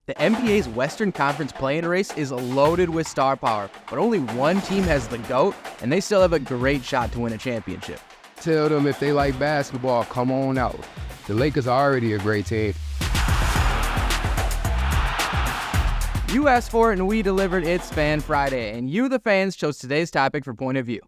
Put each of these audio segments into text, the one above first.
The NBA's Western Conference play-in race is loaded with star power, but only one team has the GOAT, and they still have a great shot to win a championship. Tell them if they like basketball, come on out. The Lakers are already a great team. You asked for it and we delivered. It's Fan Friday, and you, the fans, chose today's topic for Point of View.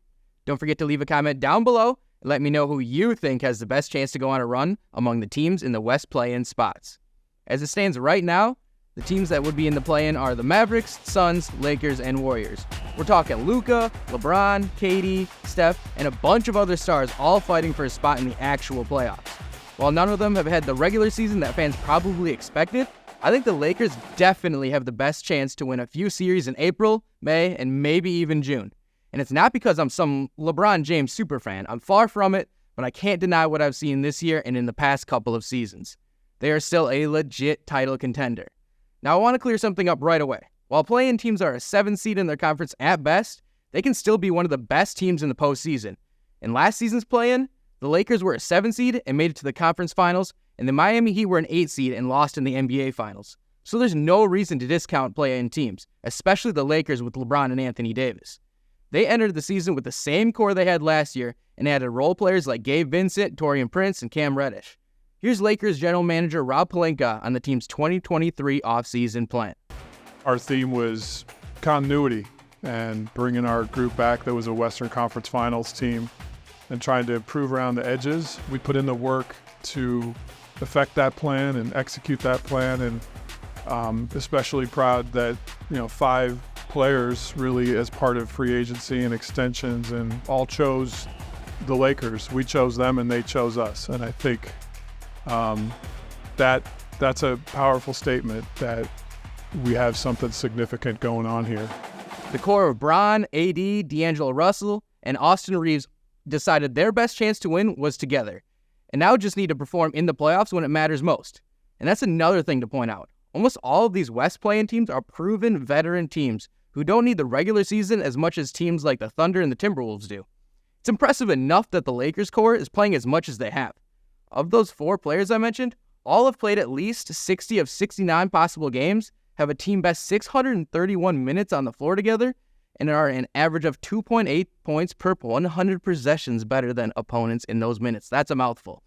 Don't forget to leave a comment down below and let me know who you think has the best chance to go on a run among the teams in the West play-in spots. As it stands right now, the teams that would be in the play-in are the Mavericks, Suns, Lakers, and Warriors. We're talking Luka, LeBron, KD, Steph, and a bunch of other stars all fighting for a spot in the actual playoffs. While none of them have had the regular season that fans probably expected, I think the Lakers definitely have the best chance to win a few series in April, May, and maybe even June. And it's not because I'm some LeBron James superfan. I'm far from it, but I can't deny what I've seen this year and in the past couple of seasons. They are still a legit title contender. Now, I want to clear something up right away. While play-in teams are a 7 seed in their conference at best, they can still be one of the best teams in the postseason. In last season's play-in, the Lakers were a 7 seed and made it to the conference finals, and the Miami Heat were an 8 seed and lost in the NBA finals. So there's no reason to discount play-in teams, especially the Lakers with LeBron and Anthony Davis. They entered the season with the same core they had last year and added role players like Gabe Vincent, Taurean Prince, and Cam Reddish. Here's Lakers general manager Rob Pelinka on the team's 2023 offseason plan. Our theme was continuity and bringing our group back that was a Western Conference Finals team and trying to improve around the edges. We put in the work to affect that plan and execute that plan, and especially proud that 5 players really as part of free agency and extensions and all chose the Lakers. We chose them and they chose us, and I think that's a powerful statement that we have something significant going on here. The core of Bron, AD, D'Angelo Russell, and Austin Reaves decided their best chance to win was together, and now just need to perform in the playoffs when it matters most. And that's another thing to point out. Almost all of these West play-in teams are proven veteran teams who don't need the regular season as much as teams like the Thunder and the Timberwolves do. It's impressive enough that the Lakers core is playing as much as they have. Of those 4 players I mentioned, all have played at least 60 of 69 possible games, have a team best 631 minutes on the floor together, and are an average of 2.8 points per 100 possessions better than opponents in those minutes. That's a mouthful.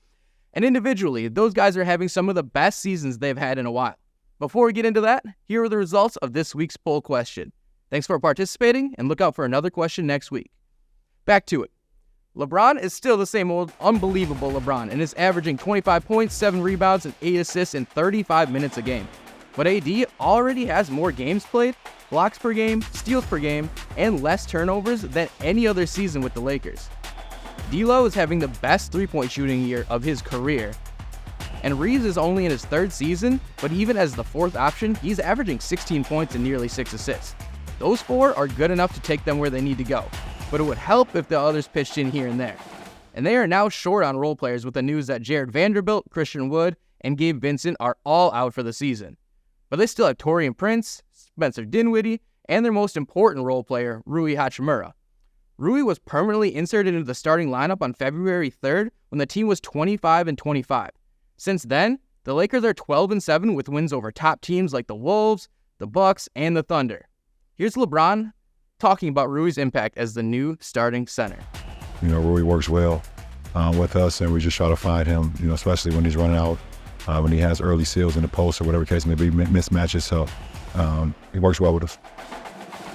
And individually, those guys are having some of the best seasons they've had in a while. Before we get into that, here are the results of this week's poll question. Thanks for participating, and look out for another question next week. Back to it. LeBron is still the same old unbelievable LeBron and is averaging 25 points, 7 rebounds, and 8 assists in 35 minutes a game. But AD already has more games played, blocks per game, steals per game, and less turnovers than any other season with the Lakers. D'Lo is having the best three-point shooting year of his career, and Reaves is only in his 3rd season, but even as the 4th option, he's averaging 16 points and nearly 6 assists. Those 4 are good enough to take them where they need to go, but it would help if the others pitched in here and there. And they are now short on role players with the news that Jared Vanderbilt, Christian Wood, and Gabe Vincent are all out for the season. But they still have Taurean Prince, Spencer Dinwiddie, and their most important role player, Rui Hachimura. Rui was permanently inserted into the starting lineup on February 3rd when the team was 25-25. Since then, the Lakers are 12-7 with wins over top teams like the Wolves, the Bucks, and the Thunder. Here's LeBron talking about Rui's impact as the new starting center. Rui works well with us, and we just try to find him, especially when he's running out, when he has early steals in the post or whatever case may be, mismatches. So he works well with us.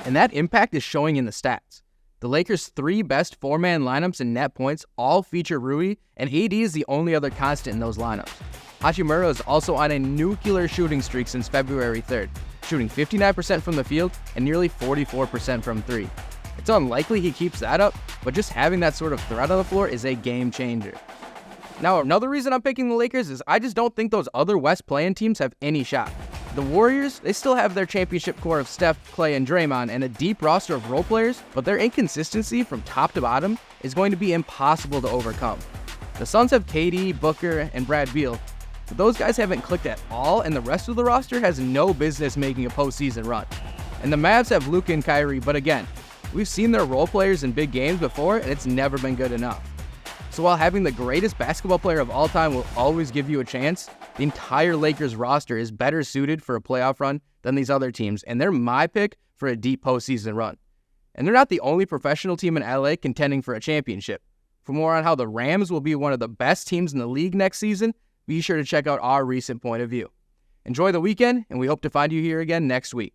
And that impact is showing in the stats. The Lakers' 3 best 4-man lineups in net points all feature Rui, and AD is the only other constant in those lineups. Hachimura is also on a nuclear shooting streak since February 3rd, shooting 59% from the field and nearly 44% from 3. It's unlikely he keeps that up, but just having that sort of threat on the floor is a game changer. Now, another reason I'm picking the Lakers is I just don't think those other West play-in teams have any shot. The Warriors, they still have their championship core of Steph, Clay, and Draymond and a deep roster of role players, but their inconsistency from top to bottom is going to be impossible to overcome. The Suns have KD, Booker, and Brad Beal, but those guys haven't clicked at all, and the rest of the roster has no business making a postseason run. And the Mavs have Luka and Kyrie, but again, we've seen their role players in big games before, and it's never been good enough. So while having the greatest basketball player of all time will always give you a chance, The entire Lakers roster is better suited for a playoff run than these other teams, and they're my pick for a deep postseason run. And they're not the only professional team in LA contending for a championship. For more on how the Rams will be one of the best teams in the league next season, be sure to check out our recent point of view. Enjoy the weekend, and we hope to find you here again next week.